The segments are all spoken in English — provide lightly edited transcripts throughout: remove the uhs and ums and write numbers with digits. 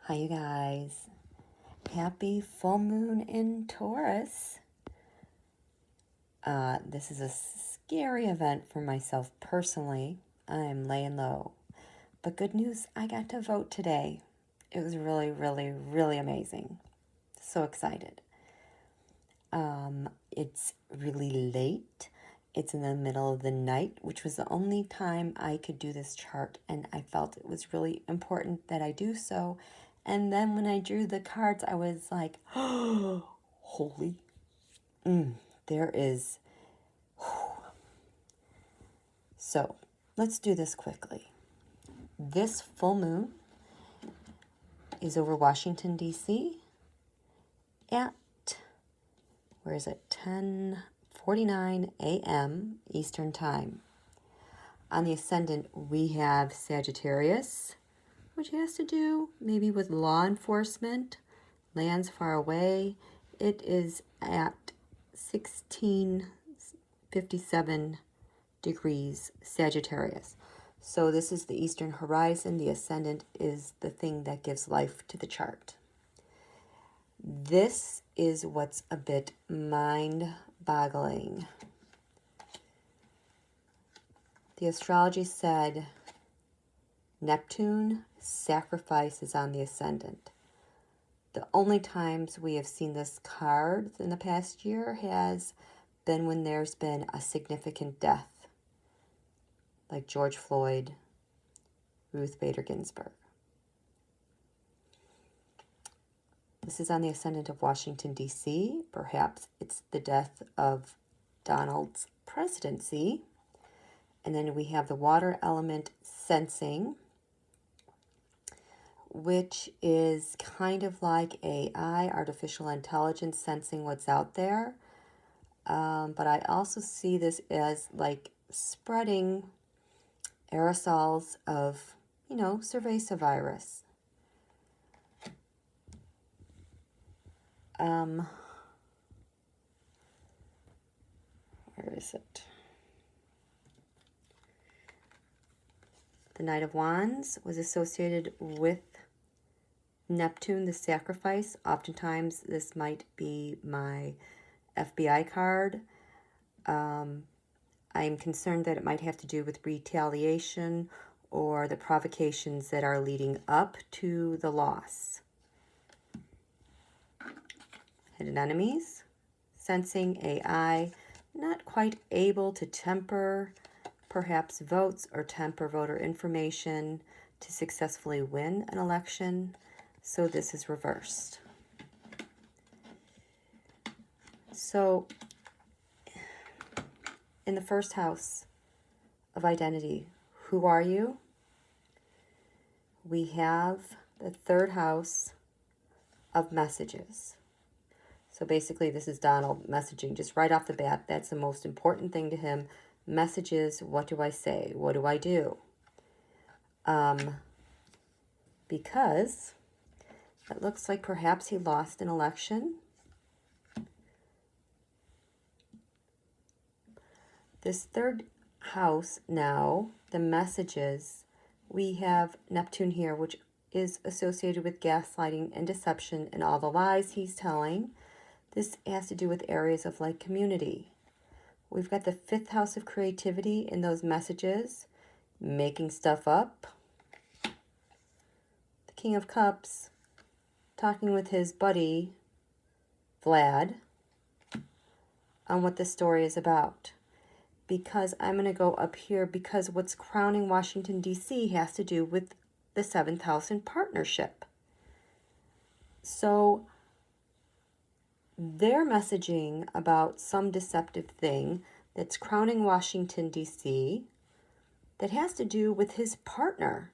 Hi, you guys. Happy full moon in Taurus. This is a scary event for myself personally. I'm laying low. But good news, I got to vote today. It was really, really, really amazing. So excited. It's really late. It's in the middle of the night, which was the only time I could do this chart, and I felt it was really important that I do so. And then when I drew the cards, I was like, oh, holy, there is. So let's do this quickly. This full moon is over Washington, D.C. at, where is it, 10:49 a.m. Eastern Time. On the ascendant, we have Sagittarius, which has to do maybe with law enforcement, lands far away. It is at 1657 degrees Sagittarius. So this is the eastern horizon. The ascendant is the thing that gives life to the chart. This is what's a bit mind-boggling. The astrology said Neptune sacrifice is on the ascendant. The only times we have seen this card in the past year has been when there's been a significant death, like George Floyd, Ruth Bader Ginsburg. This is on the ascendant of Washington, D.C. Perhaps it's the death of Donald's presidency. And then we have the water element sensing, which is kind of like AI, artificial intelligence, sensing what's out there. But I also see this as like spreading aerosols of, cerveza virus. Where is it? The Knight of Wands was associated with Neptune, the sacrifice. Oftentimes, this might be my FBI card. I'm concerned that it might have to do with retaliation or the provocations that are leading up to the loss. Hidden enemies, sensing AI, not quite able to temper perhaps votes or temper voter information to successfully win an election. So this is reversed. So in the first house of identity, who are you? We have the third house of messages. So basically this is Donald messaging just right off the bat. That's the most important thing to him. Messages, what do I say? What do I do? Because it looks like perhaps he lost an election. This third house now, the messages, we have Neptune here, which is associated with gaslighting and deception and all the lies he's telling. This has to do with areas of like community. We've got the fifth house of creativity in those messages, making stuff up. The King of Cups, talking with his buddy, Vlad, on what the story is about. Because I'm going to go up here because what's crowning Washington, D.C. has to do with the seventh house in partnership. So they're messaging about some deceptive thing that's crowning Washington, D.C. that has to do with his partner.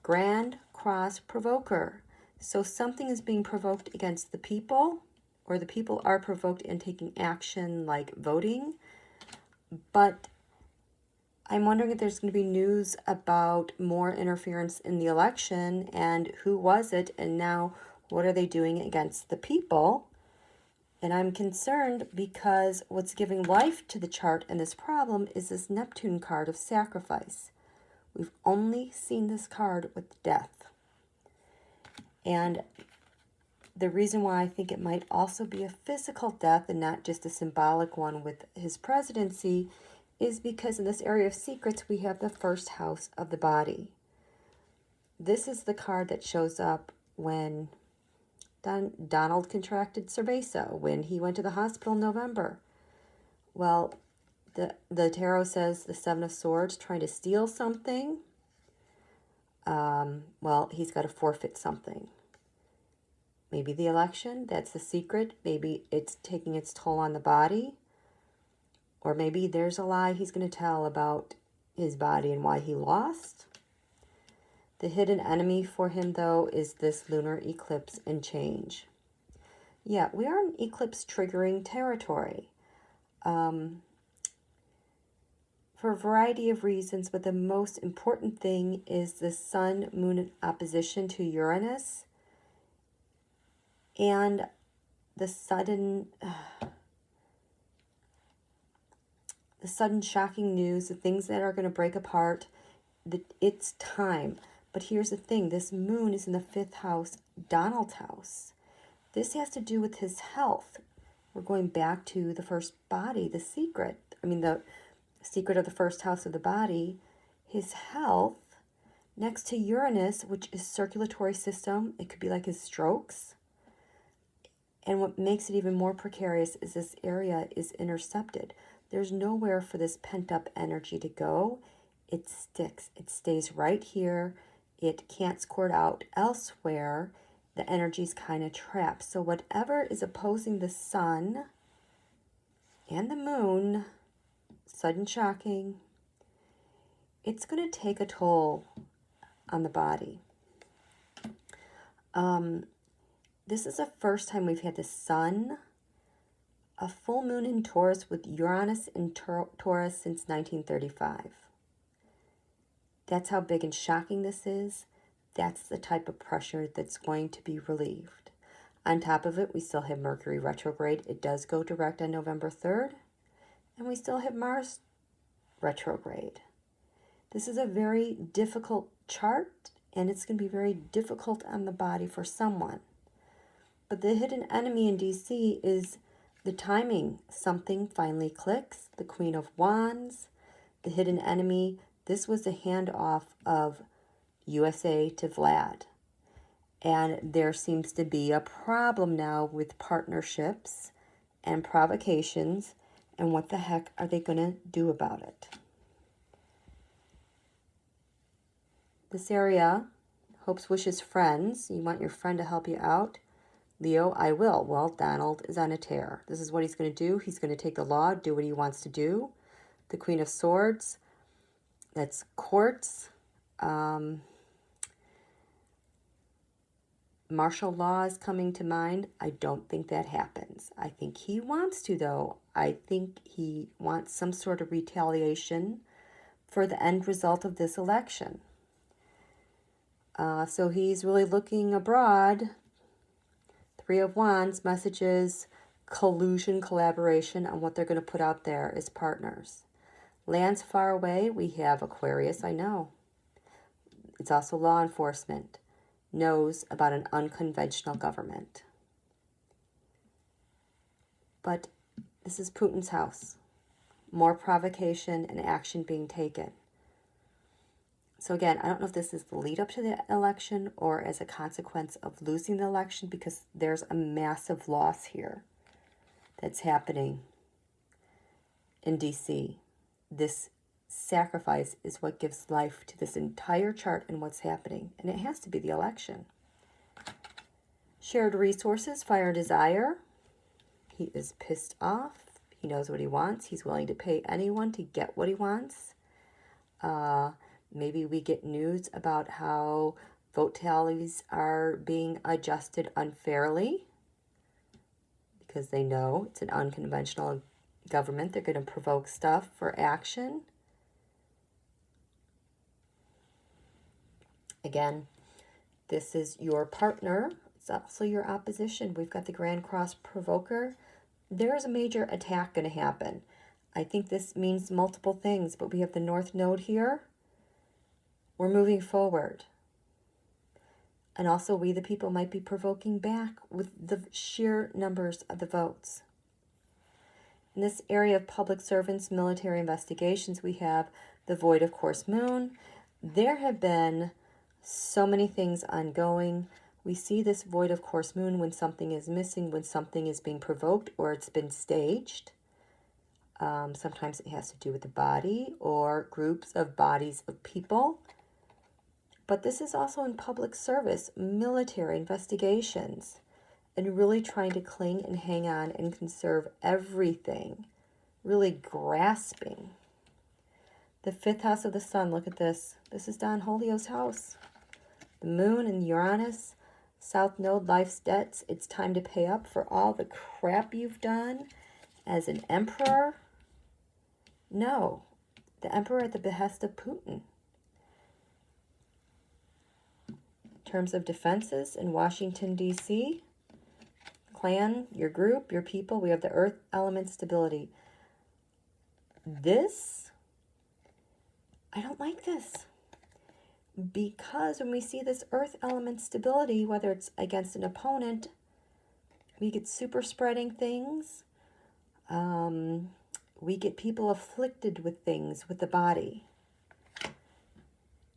Grand Cross Provoker. So something is being provoked against the people, or the people are provoked in taking action like voting. But I'm wondering if there's going to be news about more interference in the election and who was it, and now what are they doing against the people? And I'm concerned because what's giving life to the chart and this problem is this Neptune card of sacrifice. We've only seen this card with death. And the reason why I think it might also be a physical death and not just a symbolic one with his presidency is because in this area of secrets, we have the first house of the body. This is the card that shows up when Donald contracted cerveza, when he went to the hospital in November. Well, the tarot says the Seven of Swords trying to steal something. Well, he's got to forfeit something. Maybe the election, that's the secret. Maybe it's taking its toll on the body. Or maybe there's a lie he's going to tell about his body and why he lost. The hidden enemy for him, though, is this lunar eclipse and change. Yeah, we are in eclipse triggering territory. For a variety of reasons, but the most important thing is the Sun-Moon opposition to Uranus and the sudden shocking news, the things that are going to break apart. It's time. But here's the thing, this moon is in the 5th house, Donald's house. This has to do with his health. We're going back to the first body, the secret of the first house of the body, his health, next to Uranus, which is circulatory system. It could be like his strokes. And what makes it even more precarious is this area is intercepted. There's nowhere for this pent-up energy to go. It sticks. It stays right here. It can't squirt out elsewhere. The energy's kind of trapped. So whatever is opposing the sun and the moon, sudden shocking, it's going to take a toll on the body. This is the first time we've had the sun, a full moon in Taurus with Uranus in Taurus since 1935. That's how big and shocking this is. That's the type of pressure that's going to be relieved. On top of it, we still have Mercury retrograde. It does go direct on November 3rd. And we still have Mars retrograde. This is a very difficult chart, and it's going to be very difficult on the body for someone. But the hidden enemy in DC is the timing. Something finally clicks. The Queen of Wands, the hidden enemy. This was the handoff of USA to Vlad. And there seems to be a problem now with partnerships and provocations. And what the heck are they going to do about it? This area, hopes, wishes, friends. You want your friend to help you out. Leo, I will. Well, Donald is on a tear. This is what he's going to do. He's going to take the law, do what he wants to do. The Queen of Swords, that's courts. Martial law is coming to mind. I don't think that happens. I think he wants to, though. I think he wants some sort of retaliation for the end result of this election. So he's really looking abroad. 3 of Wands, messages, collusion, collaboration on what they're going to put out there as partners. Lands far away, we have Aquarius, I know. It's also law enforcement. Knows about an unconventional government. But this is Putin's house. More provocation and action being taken. So again, I don't know if this is the lead up to the election or as a consequence of losing the election, because there's a massive loss here that's happening in DC. This sacrifice is what gives life to this entire chart and what's happening. And it has to be the election. Shared resources, fire desire. He is pissed off. He knows what he wants. He's willing to pay anyone to get what he wants. Maybe we get news about how vote tallies are being adjusted unfairly because they know it's an unconventional government. They're going to provoke stuff for action. Again, this is your partner. It's also your opposition. We've got the Grand Cross Provoker. There is a major attack going to happen. I think this means multiple things, but we have the North Node here. We're moving forward. And also we the people might be provoking back with the sheer numbers of the votes. In this area of public servants, military investigations, we have the void of course moon. There have been so many things ongoing. We see this void of course moon when something is missing, when something is being provoked or it's been staged. Sometimes it has to do with the body or groups of bodies of people. But this is also in public service, military investigations, and really trying to cling and hang on and conserve everything, really grasping. The 5th house of the sun, look at this. This is Don Julio's house. The moon and Uranus, South Node, life's debts. It's time to pay up for all the crap you've done as an emperor. No, the emperor at the behest of Putin. In terms of defenses in Washington, D.C., clan, your group, your people, we have the earth element stability. This, I don't like this. Because when we see this earth element stability, whether it's against an opponent, we get super spreading things. We get people afflicted with things with the body.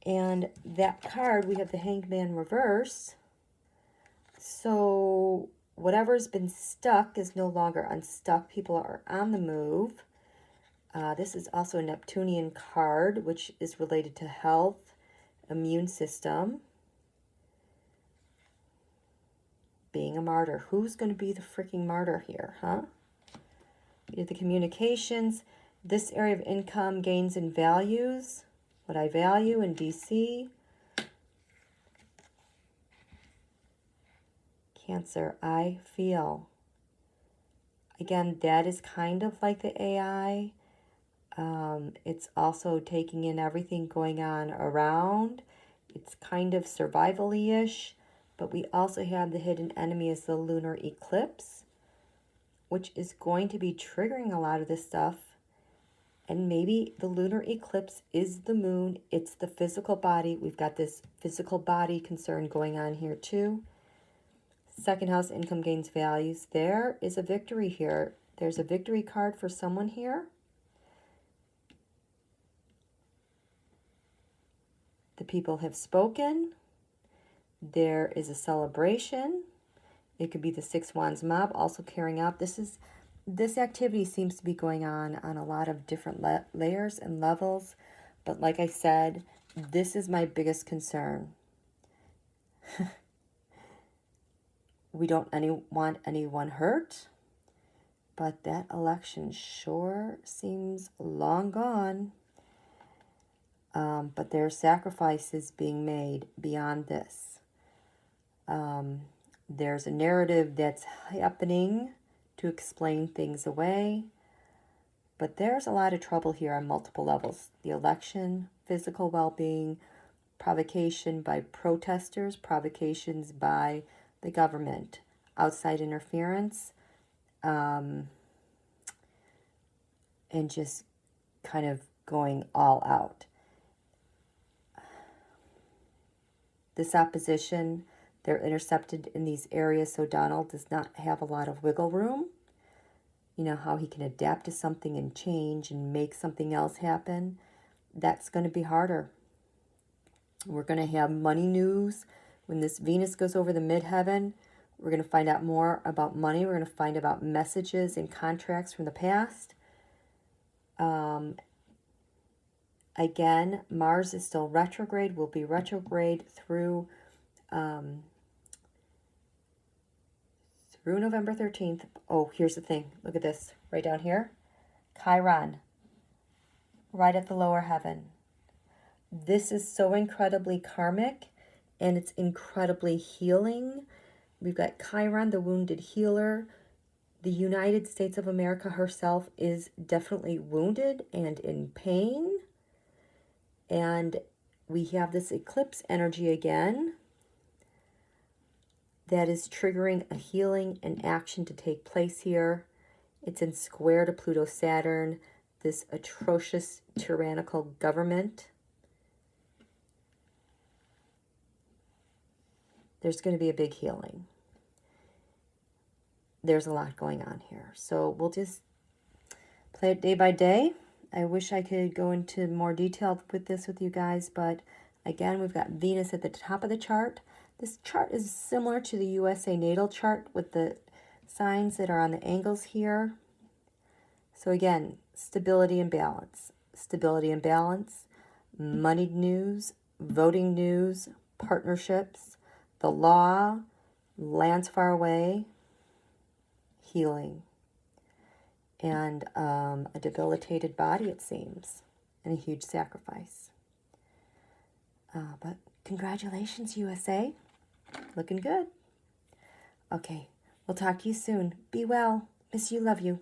And that card, we have the Hanged Man reverse. So whatever's been stuck is no longer unstuck. People are on the move. This is also a Neptunian card, which is related to health, immune system. Being a martyr. Who's going to be the freaking martyr here, huh? We have the communications. This area of income, gains, and values. What I value in DC. Cancer, I feel. Again, that is kind of like the AI. It's also taking in everything going on around. It's kind of survival-ish. But we also have the hidden enemy as the lunar eclipse, which is going to be triggering a lot of this stuff. And maybe the lunar eclipse is the moon. It's the physical body. We've got this physical body concern going on here too. 2nd house, income, gains, values. There is a victory here. There's a victory card for someone here. The people have spoken. There is a celebration. It could be the 6 Wands mob also carrying out. This activity seems to be going on a lot of different layers and levels. But like I said, this is my biggest concern. We don't want anyone hurt. But that election sure seems long gone. But there are sacrifices being made beyond this. There's a narrative that's happening to explain things away. But there's a lot of trouble here on multiple levels. The election, physical well-being, provocation by protesters, provocations by the government, outside interference, and just kind of going all out. This opposition, they're intercepted in these areas, so Donald does not have a lot of wiggle room. You know, how he can adapt to something and change and make something else happen. That's going to be harder. We're going to have money news. When this Venus goes over the midheaven, we're going to find out more about money. We're going to find about messages and contracts from the past. Again, Mars is still retrograde. Will be retrograde through November 13th. Oh, here's the thing. Look at this. Right down here. Chiron. Right at the lower heaven. This is so incredibly karmic, and it's incredibly healing. We've got Chiron, the wounded healer. The United States of America herself is definitely wounded and in pain. And we have this eclipse energy again that is triggering a healing and action to take place here. It's in square to Pluto Saturn, this atrocious tyrannical government. there's going to be a big healing. There's a lot going on here. So we'll just play it day by day. I wish I could go into more detail with this with you guys, but again, we've got Venus at the top of the chart. This chart is similar to the USA natal chart with the signs that are on the angles here. So again, stability and balance. Stability and balance, moneyed news, voting news, partnerships, the law, lands far away, healing, and a debilitated body, it seems, and a huge sacrifice. But congratulations, USA. Looking good. Okay, we'll talk to you soon. Be well. Miss you, love you.